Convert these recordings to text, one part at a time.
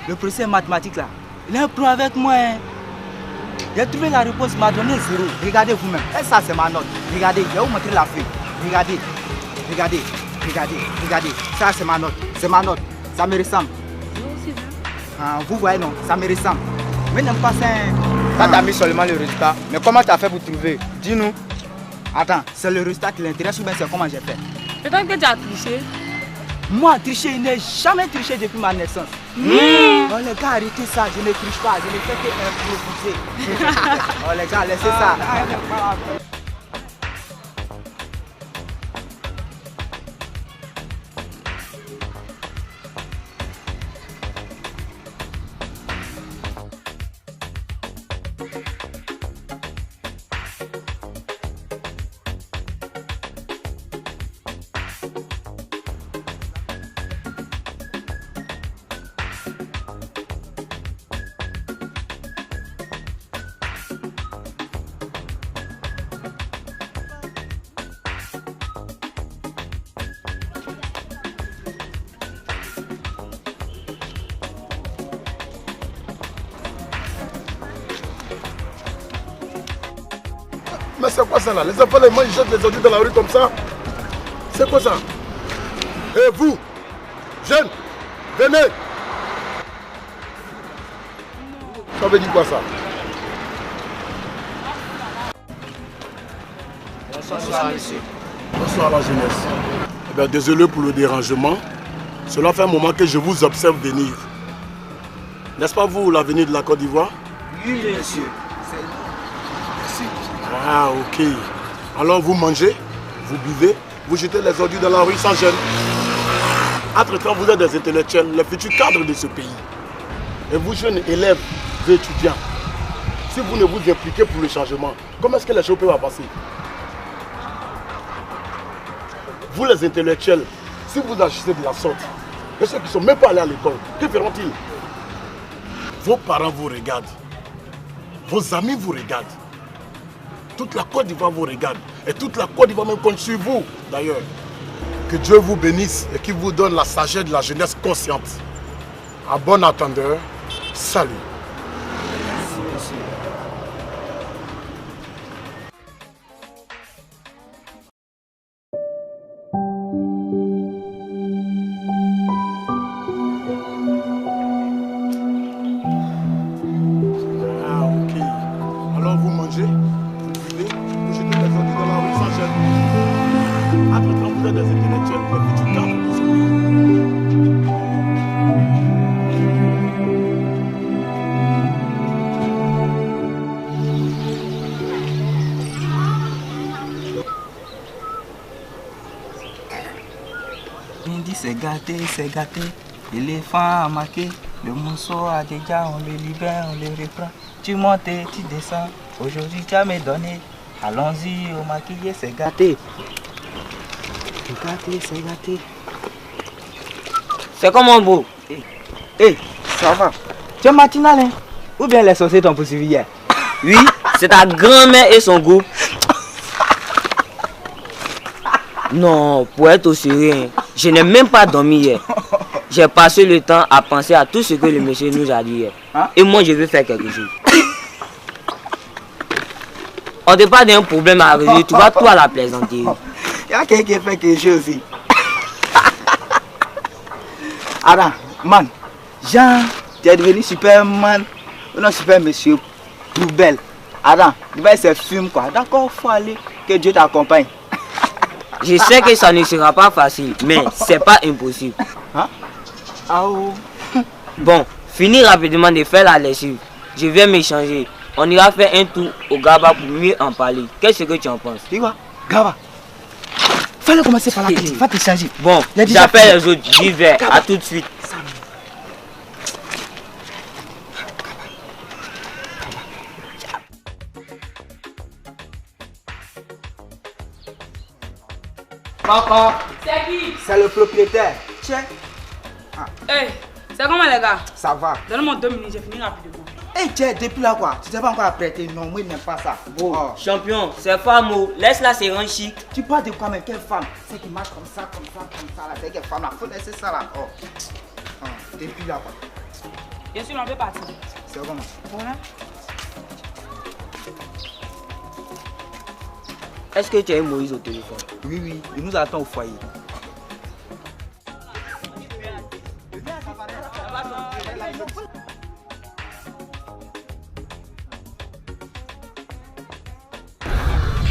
le professeur mathématique là, il est un pro avec moi. Hein. J'ai trouvé la réponse, il m'a donné 0. Regardez vous-même. Et ça, c'est ma note. Regardez, je vais vous montrer la feuille. Regardez. Regardez. Regardez. Regardez. Ça, c'est ma note. C'est ma note. Ça me ressemble. Ah, vous voyez, non? Ça me ressemble. Mais n'aime pas ça. Quand tu as mis seulement le résultat, mais comment tu as fait pour trouver? Dis-nous. Attends, c'est le résultat qui l'intéresse ou bien c'est comment j'ai fait? Peut-être que tu as triché. Moi, tricher, il n'est jamais triché depuis ma naissance. Oh les gars, arrêtez ça, je ne triche pas, je ne fais que improviser. Oh les gars, laissez ça. Mais c'est quoi ça là? Les enfants, les mains, ils jettent les ordures dans la rue comme ça. C'est quoi ça? Et vous, jeunes, venez. Ça veut dire quoi ça? Bonsoir, monsieur. Bonsoir la jeunesse. Eh bien, désolé pour le dérangement. Cela fait un moment que je vous observe venir. N'est-ce pas vous, l'avenir de la Côte d'Ivoire? Oui, monsieur. Ah, ok. Alors vous mangez, vous buvez, vous jetez les ordures dans la rue sans gêne. Entre-temps, vous êtes des intellectuels, les futurs cadres de ce pays. Et vous, jeunes élèves et étudiants, si vous ne vous impliquez pour le changement, comment est-ce que les choses peuvent avancer? Vous, les intellectuels, si vous agissez de la sorte, et ceux qui ne sont même pas allés à l'école, que feront-ils? Vos parents vous regardent, vos amis vous regardent. Toute la Côte d'Ivoire vous regarde. Et toute la Côte d'Ivoire même compte sur vous, d'ailleurs. Que Dieu vous bénisse et qu'il vous donne la sagesse de la jeunesse consciente. À bon entendeur, salut. Ah, ok. Alors vous mangez? Entre-temps, vous êtes des intellectuels, des petits cadres de ce pays. Il dit c'est gâté. L'éléphant a marqué, le mousseau a déjà, on le libère, on le reprend. Tu montes et tu descends, aujourd'hui tu as me donné. Allons-y au maquillé, c'est gâté. C'est gâté. C'est comment, beau? Hey, ça va. Tu es matinal, hein? Ou bien les sorciers t'ont poursuivi hier? Oui, c'est ta grand-mère et son groupe. Non, pour être au sérieux, je n'ai même pas dormi hier. J'ai passé le temps à penser à tout ce que le monsieur nous a dit hier. Hein? Et moi, je veux faire quelque chose. On te parle d'un problème à résoudre, tu vas tout à la plaisanterie. Il y a quelqu'un qui fait quelque chose aussi. Adam, man, Jean, tu es devenu Superman. Ou non, super monsieur, poubelle. Adam, tu vas essayer de film quoi. D'accord, faut aller, que Dieu t'accompagne. Je sais que ça ne sera pas facile, mais c'est pas impossible. Hein? Ah oh. Bon, finis rapidement de faire la lessive. Je vais m'échanger. On ira faire un tour au Gaba pour mieux en parler. Qu'est-ce que tu en penses? Tu vois, Gaba. Fallait commencer par la petite, va te changer. Bon, j'appelle les autres, j'y vais, à tout de suite. Papa, C'est qui? c'est le propriétaire. Tiens. Hey, c'est comment les gars? Ça va. Donne-moi 2 minutes, j'ai fini rapidement. Eh, tiens, depuis là quoi, tu t'es pas encore apprêté. Non, moi, je n'aime pas ça. Bon, Oh. champion, c'est femme, laisse-la se rendre chic. Tu parles de quoi, mais quelle femme? C'est qui marche comme ça là. C'est quelle femme là? Faut laisser ça là. Oh. Depuis là quoi. Je suis un peu parti. C'est comment? Voilà. Est-ce que tu as eu Moïse au téléphone? Oui, oui, il nous attend au foyer.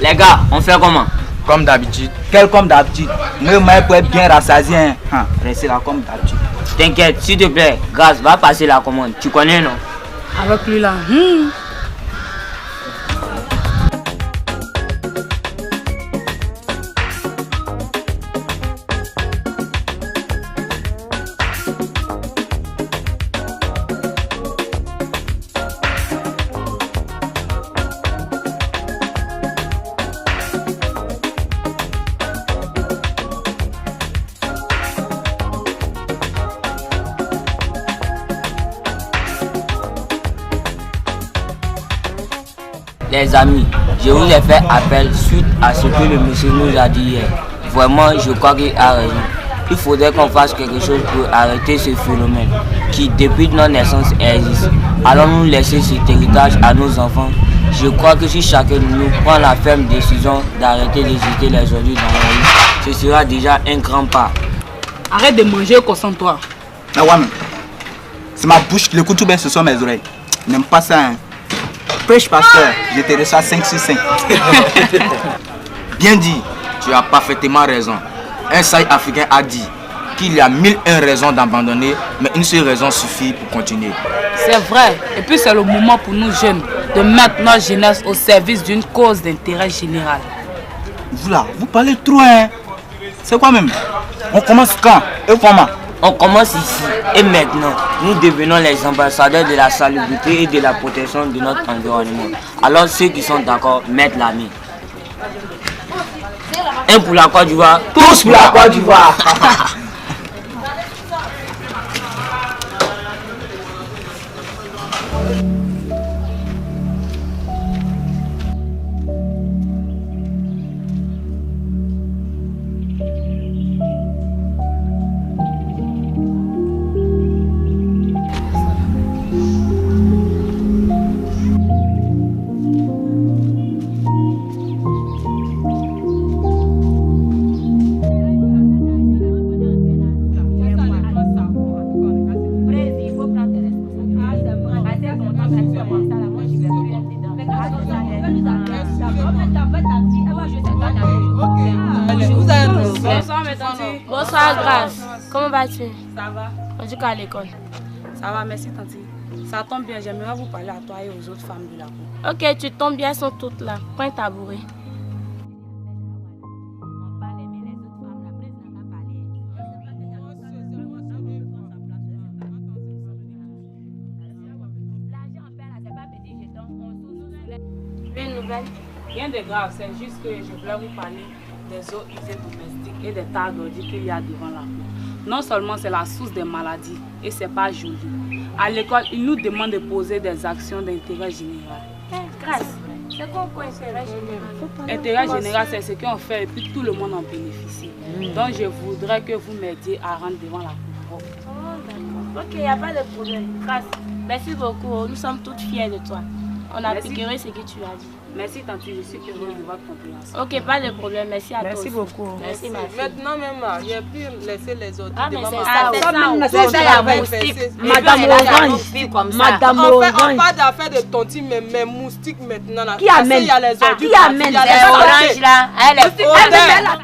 Les gars, on fait comment? Comme d'habitude. Quel comme d'habitude? Moi, pour être bien rassasié, hein. Restez là comme d'habitude. T'inquiète, s'il te plaît, Grâce, va passer la commande. Tu connais, non? Avec lui là. Les amis, je vous ai fait appel suite à ce que le monsieur nous a dit hier. Vraiment, je crois qu'il a raison. Il faudrait qu'on fasse quelque chose pour arrêter ce phénomène qui, depuis notre naissance, existe. Allons-nous laisser cet héritage à nos enfants? Je crois que si chacun de nous prend la ferme décision d'arrêter de jeter les ordures dans la rue, ce sera déjà un grand pas. Arrête de manger, concentre-toi. Mais ouais, c'est ma bouche, le couteau, ce sont mes oreilles. N'aime pas ça, hein. Prêche pasteur, je te reçois 5 sur 5. Bien dit, tu as parfaitement raison. Un sage africain a dit qu'il y a 1001 raisons d'abandonner, mais une seule raison suffit pour continuer. C'est vrai. Et puis c'est le moment pour nous jeunes de mettre notre jeunesse au service d'une cause d'intérêt général. Vous là, vous parlez trop, hein. C'est quoi même? On commence quand? Et comment? On commence ici et maintenant, nous devenons les ambassadeurs de la salubrité et de la protection de notre environnement. Alors ceux qui sont d'accord, mettent la main. Un pour la Côte d'Ivoire, tous pour la Côte d'Ivoire. Bonsoir Grâce, comment vas-tu? Ça va? On dit qu'à l'école. Ça va, merci tante. Ça tombe bien, j'aimerais vous parler à toi et aux autres femmes de la cour. Ok, tu tombes bien, elles sont toutes là. Prends un tabouret. Une nouvelle? Rien de grave, c'est juste que je voulais vous parler des eaux usées domestiques et des tas d'ordures qu'il y a devant la cour. Non seulement c'est la source des maladies et c'est pas joli. À l'école, ils nous demandent de poser des actions d'intérêt général. Grâce, c'est quoi intérêt général? Intérêt général, c'est ce qu'on fait et puis tout le monde en bénéficie. Donc je voudrais que vous m'aidiez à rendre devant la cour. Oh, d'accord. Ok, il n'y a pas de problème. Grâce, merci beaucoup. Nous sommes toutes fiers de toi. On appliquerait ce que tu as dit. Merci tante, je suis heureuse de votre compréhension. Ok, pas de problème. Merci à toi. Merci beaucoup. Merci ma fille. Maintenant même, j'ai pu laisser les autres. Ah, mais devant c'est ma ça, femme. c'est ça. C'est ça, la moustique. Madame Orange. Madame On Orange. pas d'affaire de tonti, mais mes moustiques maintenant. Là. Qui amène? Il y a les ordures. Qui amène? C'est Orange là. Elle est odeur.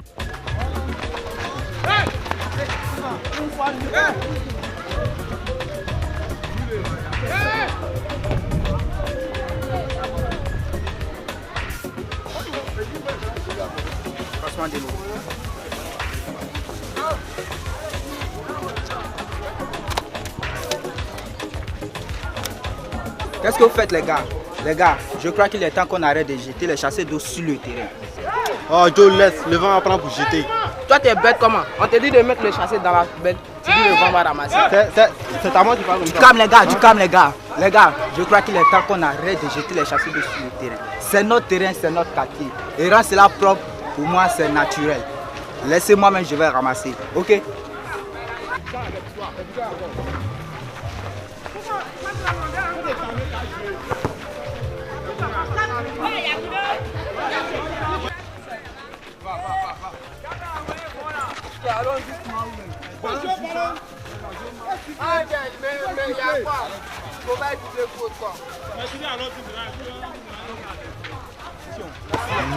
Qu'est-ce que vous faites les gars? Les gars, je crois qu'il est temps qu'on arrête de jeter les chassés d'eau sur le terrain. Oh Joe, laisse, le vent va prendre pour jeter. Toi, t'es bête comment? On te dit de mettre le chassé dans la poubelle. Tu dis le vent va ramasser. C'est à moi qui parle comme Du ça. calme les gars, du calme les gars. Les gars, je crois qu'il est temps qu'on arrête de jeter les chassés d'eau sur le terrain. C'est notre terrain, c'est notre quartier. Et rendre cela propre, pour moi, c'est naturel. Laissez-moi même, je vais ramasser. Ok?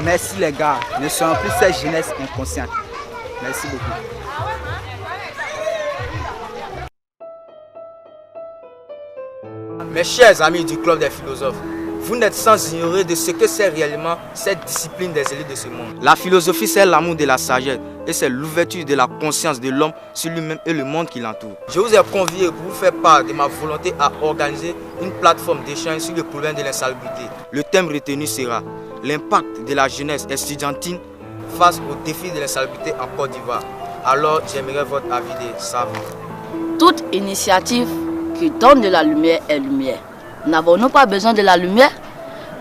Merci les gars, ne soyons plus cette jeunesse inconsciente. Merci beaucoup. Mes chers amis du club des philosophes, vous n'êtes sans ignorer de ce que c'est réellement cette discipline des élites de ce monde. La philosophie, c'est l'amour de la sagesse et c'est l'ouverture de la conscience de l'homme sur lui-même et le monde qui l'entoure. Je vous ai convié pour vous faire part de ma volonté à organiser une plateforme d'échange sur le problème de l'insalubrité. Le thème retenu sera l'impact de la jeunesse estudiantine face aux défis de l'insalubrité en Côte d'Ivoire. Alors, j'aimerais votre avis de savoir. Toute initiative qui donne de la lumière est lumière. N'avons-nous pas besoin de la lumière?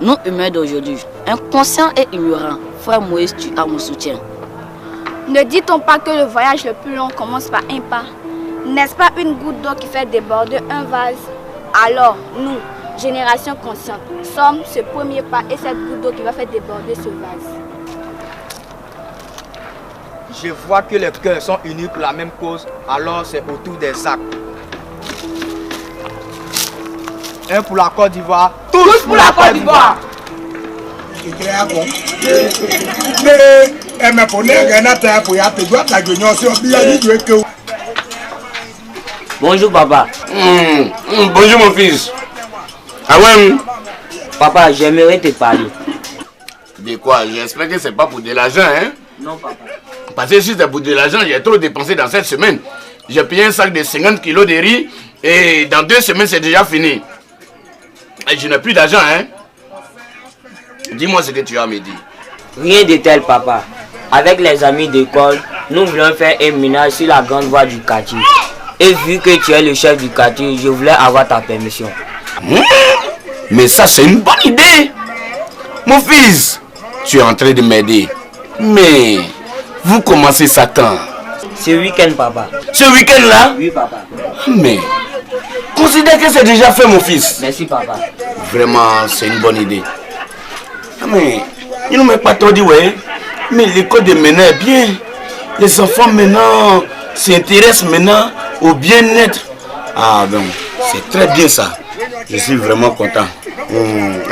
Nous, humains d'aujourd'hui, inconscients et ignorants, frère Moïse, tu as mon soutien. Ne dit-on pas que le voyage le plus long commence par un pas? N'est-ce pas une goutte d'eau qui fait déborder un vase? Alors, nous, génération consciente, sommes ce premier pas et cette goutte d'eau qui va faire déborder ce vase. Je vois que les cœurs sont unis pour la même cause, alors c'est au tour des actes. Un pour la Côte d'Ivoire, tous pour la Côte d'Ivoire. Bonjour papa. Bonjour mon fils. Ah ouais? Papa, j'aimerais te parler. De quoi? J'espère que c'est pas pour de l'argent, hein? Non papa. Parce que si c'est pour de l'argent, j'ai trop dépensé dans cette semaine. J'ai payé un sac de 50 kilos de riz et dans 2 semaines c'est déjà fini. Et je n'ai plus d'argent, hein? Dis-moi ce que tu as à me dire. Rien de tel papa. Avec les amis d'école, nous voulons faire un ménage sur la grande voie du quartier. Et vu que tu es le chef du quartier, je voulais avoir ta permission. Mais ça c'est une bonne idée. Mon fils, tu es en train de m'aider. Mais vous commencez ça quand? Ce week-end papa. Ce week-end-là? Oui papa. Mais considère que c'est déjà fait mon fils. Merci papa. Vraiment c'est une bonne idée. Mais il ne m'a pas trop dit ouais. Mais l'école de maintenant est bien. Les enfants maintenant s'intéressent maintenant au bien-être. Ah donc c'est très bien ça. Je suis vraiment content.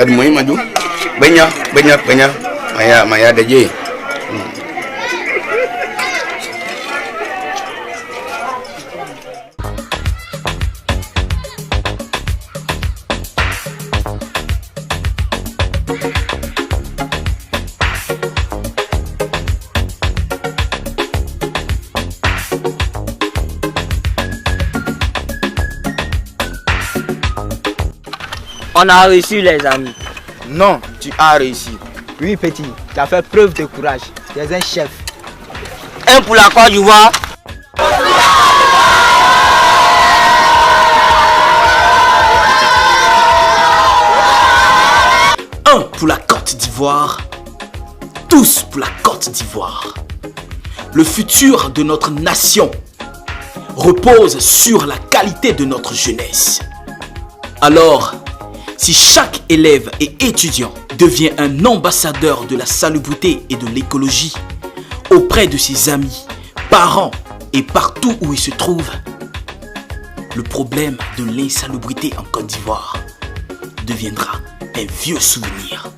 Aide-moi Madou. Benya. Maya Deje. On a réussi les amis. Non, tu as réussi. Oui petit, tu as fait preuve de courage. Tu es un chef. Un pour la Côte d'Ivoire. Un pour la Côte d'Ivoire. Tous pour la Côte d'Ivoire. Le futur de notre nation repose sur la qualité de notre jeunesse. Alors, si chaque élève et étudiant devient un ambassadeur de la salubrité et de l'écologie auprès de ses amis, parents et partout où il se trouve, le problème de l'insalubrité en Côte d'Ivoire deviendra un vieux souvenir.